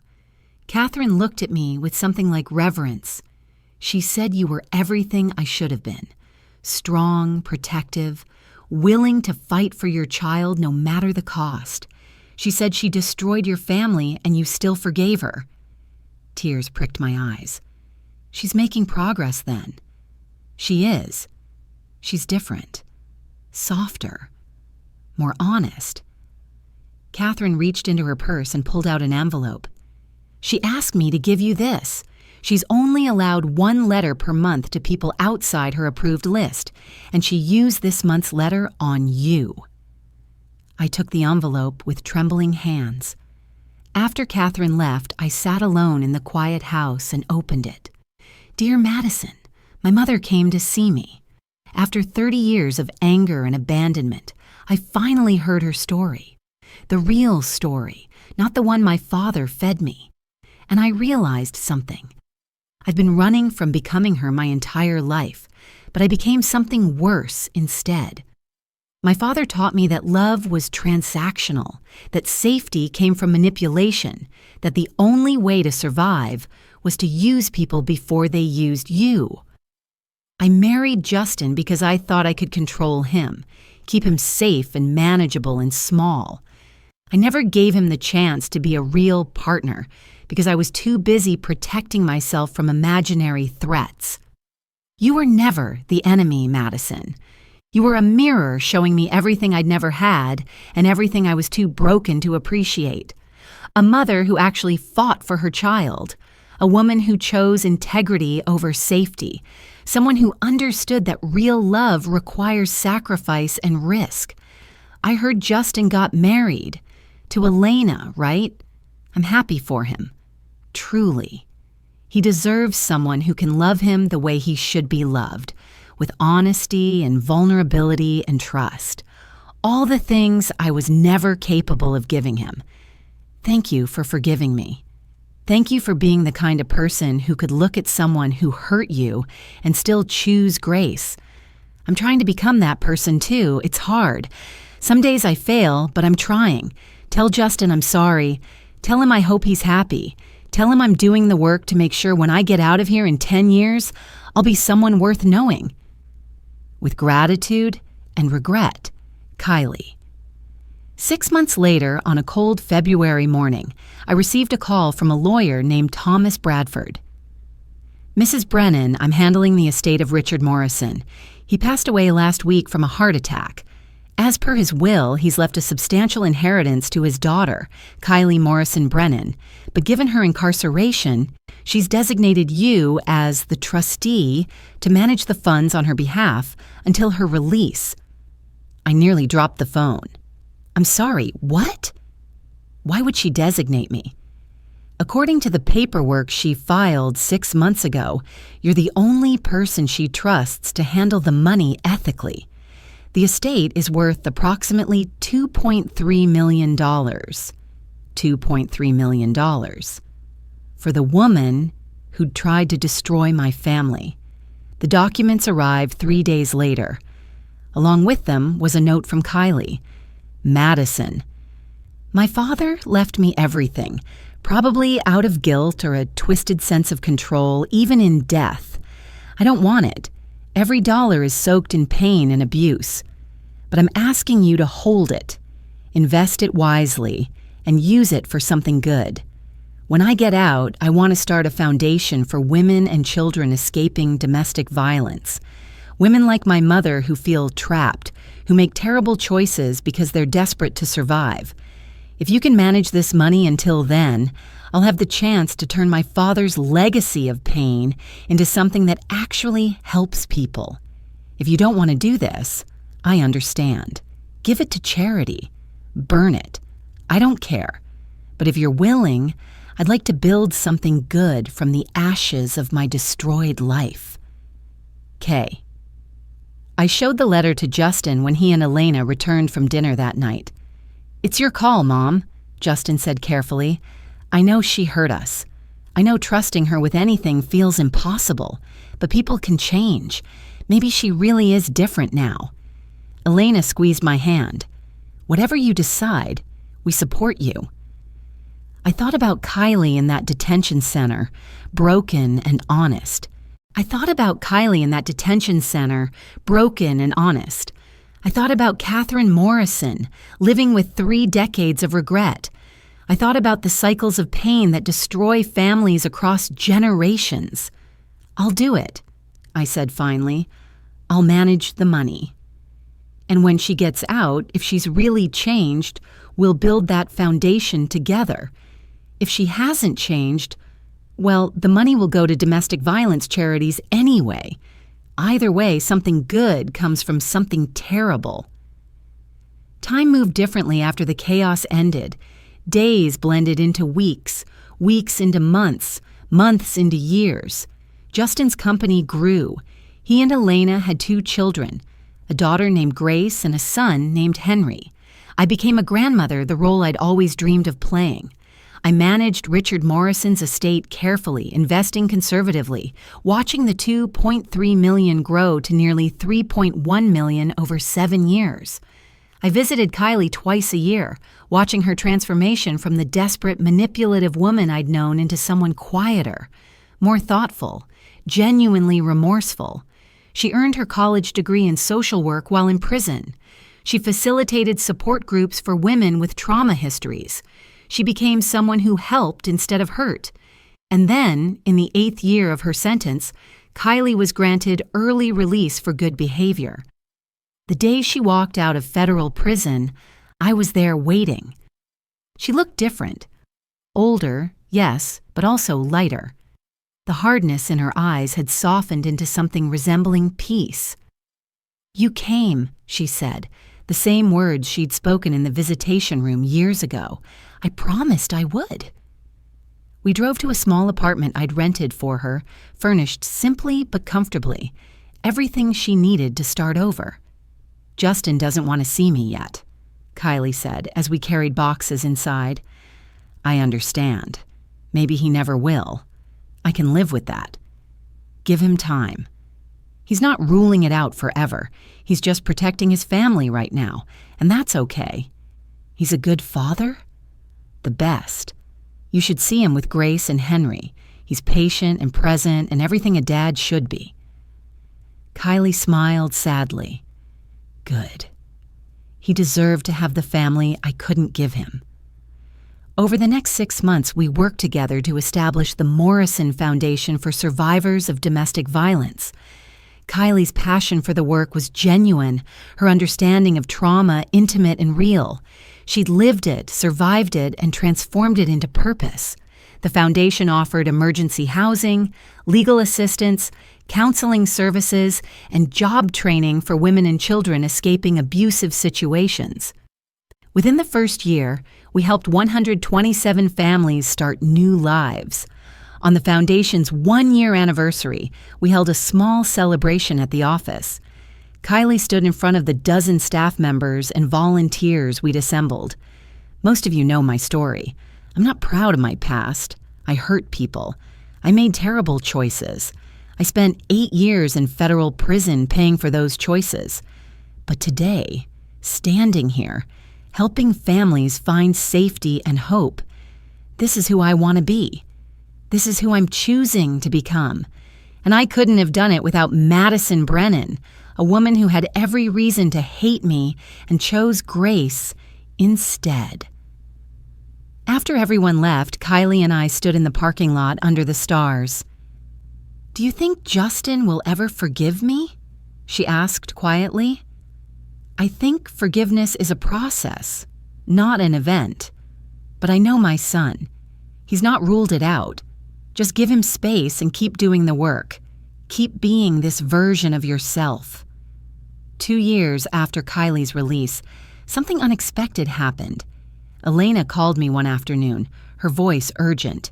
Catherine looked at me with something like reverence. She said you were everything I should have been. Strong, protective, willing to fight for your child no matter the cost. She said she destroyed your family and you still forgave her. Tears pricked my eyes. She's making progress then. She is. She's different. Softer. More honest. Catherine reached into her purse and pulled out an envelope. She asked me to give you this. She's only allowed 1 letter per month to people outside her approved list, and she used this month's letter on you. I took the envelope with trembling hands. After Catherine left, I sat alone in the quiet house and opened it. Dear Madison, my mother came to see me. After 30 years of anger and abandonment, I finally heard her story. The real story, not the one my father fed me. And I realized something. I've been running from becoming her my entire life, but I became something worse instead. My father taught me that love was transactional, that safety came from manipulation, that the only way to survive was to use people before they used you. I married Justin because I thought I could control him, keep him safe and manageable and small. I never gave him the chance to be a real partner because I was too busy protecting myself from imaginary threats. You were never the enemy, Madison. You were a mirror showing me everything I'd never had and everything I was too broken to appreciate. A mother who actually fought for her child. A woman who chose integrity over safety. Someone who understood that real love requires sacrifice and risk. I heard Justin got married. To Elena, right? I'm happy for him. Truly. He deserves someone who can love him the way he should be loved, with honesty and vulnerability and trust. All the things I was never capable of giving him. Thank you for forgiving me. Thank you for being the kind of person who could look at someone who hurt you and still choose grace. I'm trying to become that person too. It's hard. Some days I fail, but I'm trying. Tell Justin I'm sorry. Tell him I hope he's happy. Tell him I'm doing the work to make sure when I get out of here in 10 years, I'll be someone worth knowing. With gratitude and regret, Kylie. 6 months later, on a cold February morning, I received a call from a lawyer named Thomas Bradford. Mrs. Brennan, I'm handling the estate of Richard Morrison. He passed away last week from a heart attack. As per his will, he's left a substantial inheritance to his daughter, Kylie Morrison Brennan, but given her incarceration, she's designated you as the trustee to manage the funds on her behalf until her release. I nearly dropped the phone. I'm sorry, what? Why would she designate me? According to the paperwork she filed 6 months ago, you're the only person she trusts to handle the money ethically. The estate is worth approximately $2.3 million. $2.3 million. For the woman who'd tried to destroy my family. The documents arrived 3 days later. Along with them was a note from Kylie. Madison. My father left me everything, probably out of guilt or a twisted sense of control, even in death. I don't want it. Every dollar is soaked in pain and abuse. But I'm asking you to hold it, invest it wisely, and use it for something good. When I get out, I want to start a foundation for women and children escaping domestic violence. Women like my mother who feel trapped, who make terrible choices because they're desperate to survive. If you can manage this money until then, I'll have the chance to turn my father's legacy of pain into something that actually helps people. If you don't want to do this, I understand. Give it to charity. Burn it. I don't care. But if you're willing, I'd like to build something good from the ashes of my destroyed life. K. I showed the letter to Justin when he and Elena returned from dinner that night. It's your call, Mom, Justin said carefully. I know she hurt us. I know trusting her with anything feels impossible, but people can change. Maybe she really is different now. Elena squeezed my hand. Whatever you decide, we support you. I thought about Kylie in that detention center, broken and honest. I thought about Catherine Morrison, living with 3 decades of regret. I thought about the cycles of pain that destroy families across generations. I'll do it, I said finally. I'll manage the money. And when she gets out, if she's really changed, we'll build that foundation together. If she hasn't changed, well, the money will go to domestic violence charities anyway. Either way, something good comes from something terrible. Time moved differently after the chaos ended. Days blended into weeks, weeks into months, months into years. Justin's company grew. He and Elena had 2 children, a daughter named Grace and a son named Henry. I became a grandmother, the role I'd always dreamed of playing. I managed Richard Morrison's estate carefully, investing conservatively, watching the $2.3 million grow to nearly $3.1 million over 7 years. I visited Kylie twice a year, watching her transformation from the desperate, manipulative woman I'd known into someone quieter, more thoughtful, genuinely remorseful. She earned her college degree in social work while in prison. She facilitated support groups for women with trauma histories. She became someone who helped instead of hurt. And then, in the 8th year of her sentence, Kylie was granted early release for good behavior. The day she walked out of federal prison, I was there waiting. She looked different. Older, yes, but also lighter. The hardness in her eyes had softened into something resembling peace. "You came," she said, the same words she'd spoken in the visitation room years ago. "I promised I would." We drove to a small apartment I'd rented for her, furnished simply but comfortably, everything she needed to start over. "Justin doesn't want to see me yet," Kylie said as we carried boxes inside. "I understand. Maybe he never will. I can live with that. Give him time. He's not ruling it out forever. He's just protecting his family right now, and that's okay. He's a good father? The best. You should see him with Grace and Henry. He's patient and present and everything a dad should be." Kylie smiled sadly. Good. He deserved to have the family I couldn't give him. Over the next 6 months, we worked together to establish the Madison Foundation for Survivors of Domestic Violence. Kylie's passion for the work was genuine, her understanding of trauma intimate and real. She'd lived it, survived it, and transformed it into purpose. The foundation offered emergency housing, legal assistance, counseling services, and job training for women and children escaping abusive situations. Within the first year, we helped 127 families start new lives. On the Foundation's 1-year anniversary, we held a small celebration at the office. Kylie stood in front of the dozen staff members and volunteers we'd assembled. Most of you know my story. I'm not proud of my past. I hurt people. I made terrible choices. I spent 8 years in federal prison paying for those choices. But today, standing here, helping families find safety and hope, this is who I want to be. This is who I'm choosing to become. And I couldn't have done it without Madison Brennan, a woman who had every reason to hate me and chose Grace instead. After everyone left, Kylie and I stood in the parking lot under the stars. "Do you think Justin will ever forgive me?" she asked quietly. "I think forgiveness is a process, not an event. But I know my son. He's not ruled it out. Just give him space and keep doing the work. Keep being this version of yourself." 2 years after Kylie's release, something unexpected happened. Elena called me one afternoon, her voice urgent.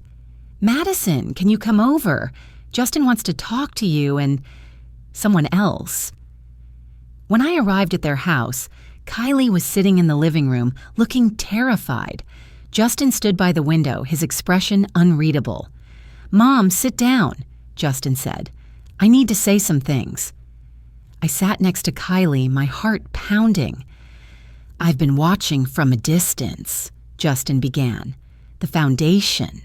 "Madison, can you come over? Justin wants to talk to you and someone else." When I arrived at their house, Kylie was sitting in the living room, looking terrified. Justin stood by the window, his expression unreadable. "Mom, sit down," Justin said. "I need to say some things." I sat next to Kylie, my heart pounding. "I've been watching from a distance," Justin began. "The foundation.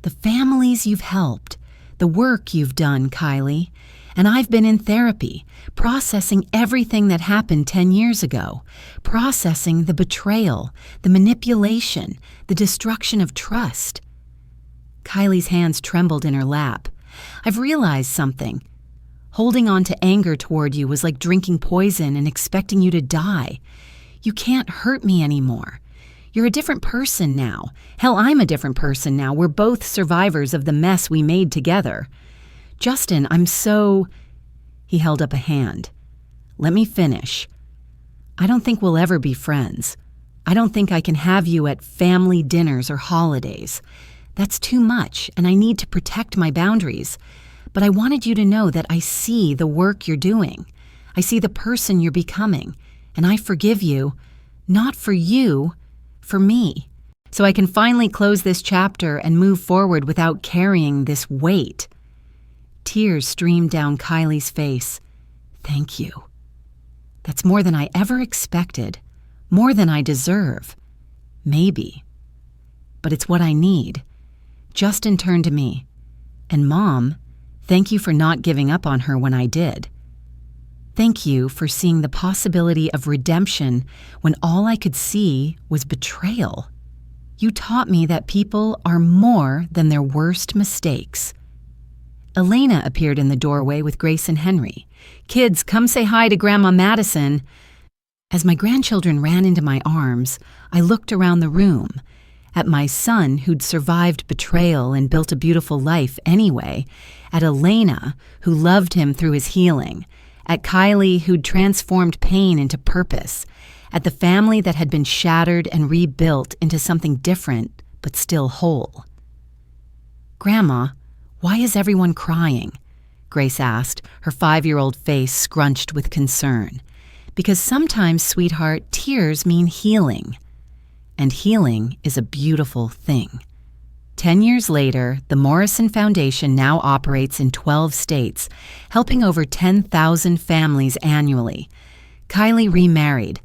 The families you've helped, the work you've done, Kylie. And I've been in therapy, processing everything that happened 10 years ago, processing the betrayal, the manipulation, the destruction of trust." Kylie's hands trembled in her lap. "I've realized something. Holding on to anger toward you was like drinking poison and expecting you to die. You can't hurt me anymore. You're a different person now. Hell, I'm a different person now. We're both survivors of the mess we made together. Justin, I'm so..." He held up a hand. "Let me finish. I don't think we'll ever be friends. I don't think I can have you at family dinners or holidays. That's too much, and I need to protect my boundaries. But I wanted you to know that I see the work you're doing. I see the person you're becoming, and I forgive you, not for you, for me. So I can finally close this chapter and move forward without carrying this weight." Tears streamed down Kylie's face. "Thank you. That's more than I ever expected, more than I deserve. Maybe. But it's what I need." Justin turned to me. "And Mom, thank you for not giving up on her when I did. Thank you for seeing the possibility of redemption when all I could see was betrayal. You taught me that people are more than their worst mistakes." Elena appeared in the doorway with Grace and Henry. "Kids, come say hi to Grandma Madison." As my grandchildren ran into my arms, I looked around the room, at my son who'd survived betrayal and built a beautiful life anyway, at Elena who loved him through his healing, at Kylie who'd transformed pain into purpose, at the family that had been shattered and rebuilt into something different but still whole. "Grandma, why is everyone crying?" Grace asked, her 5-year-old face scrunched with concern. "Because sometimes, sweetheart, tears mean healing. And healing is a beautiful thing." 10 years later, the Madison Foundation now operates in 12 states, helping over 10,000 families annually. Kylie remarried.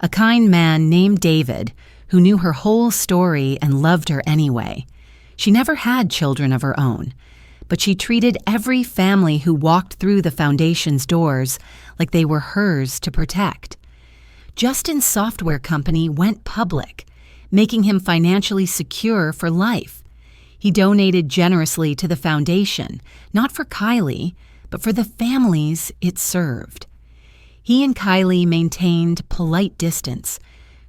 A kind man named David, who knew her whole story and loved her anyway. She never had children of her own, but she treated every family who walked through the foundation's doors like they were hers to protect. Justin's software company went public, making him financially secure for life. He donated generously to the foundation, not for Kylie, but for the families it served. He and Kylie maintained polite distance,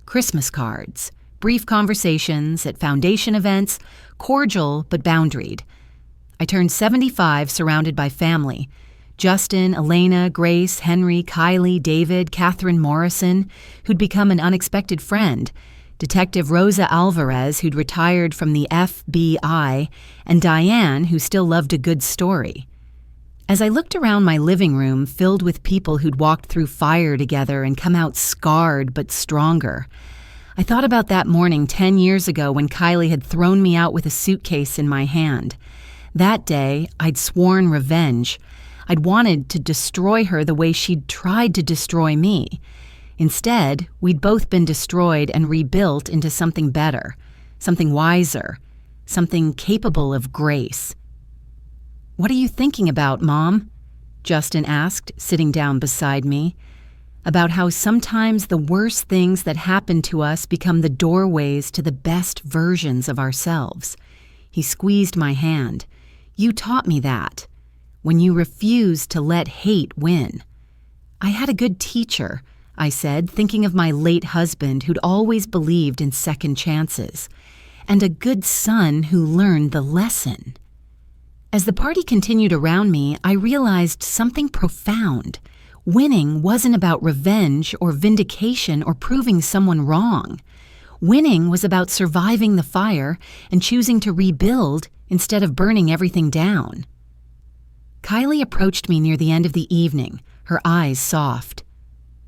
Christmas cards, brief conversations at foundation events, cordial but boundaried. I turned 75 surrounded by family. Justin, Elena, Grace, Henry, Kylie, David, Catherine Morrison, who'd become an unexpected friend, Detective Rosa Alvarez, who'd retired from the FBI, and Diane, who still loved a good story. As I looked around my living room filled with people who'd walked through fire together and come out scarred but stronger, I thought about that morning 10 years ago when Kylie had thrown me out with a suitcase in my hand. That day, I'd sworn revenge. I'd wanted to destroy her the way she'd tried to destroy me. Instead, we'd both been destroyed and rebuilt into something better, something wiser, something capable of grace. "What are you thinking about, Mom?" Justin asked, sitting down beside me. About how sometimes the worst things that happen to us become the doorways to the best versions of ourselves. He squeezed my hand. "You taught me that. When you refused to let hate win." "I had a good teacher," I said, thinking of my late husband who'd always believed in second chances, "and a good son who learned the lesson." As the party continued around me, I realized something profound. Winning wasn't about revenge or vindication or proving someone wrong. Winning was about surviving the fire and choosing to rebuild instead of burning everything down. Kylie approached me near the end of the evening, her eyes soft.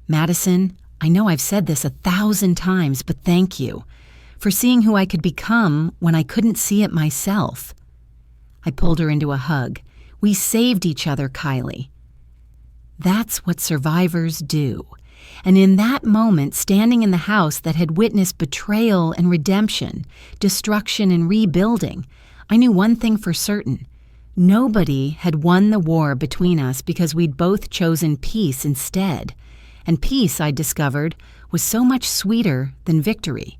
"Madison, I know I've said this 1,000 times, but thank you for seeing who I could become when I couldn't see it myself." I pulled her into a hug. "We saved each other, Kylie." That's what survivors do. And in that moment, standing in the house that had witnessed betrayal and redemption, destruction and rebuilding, I knew one thing for certain. Nobody had won the war between us because we'd both chosen peace instead. And peace, I discovered, was so much sweeter than victory.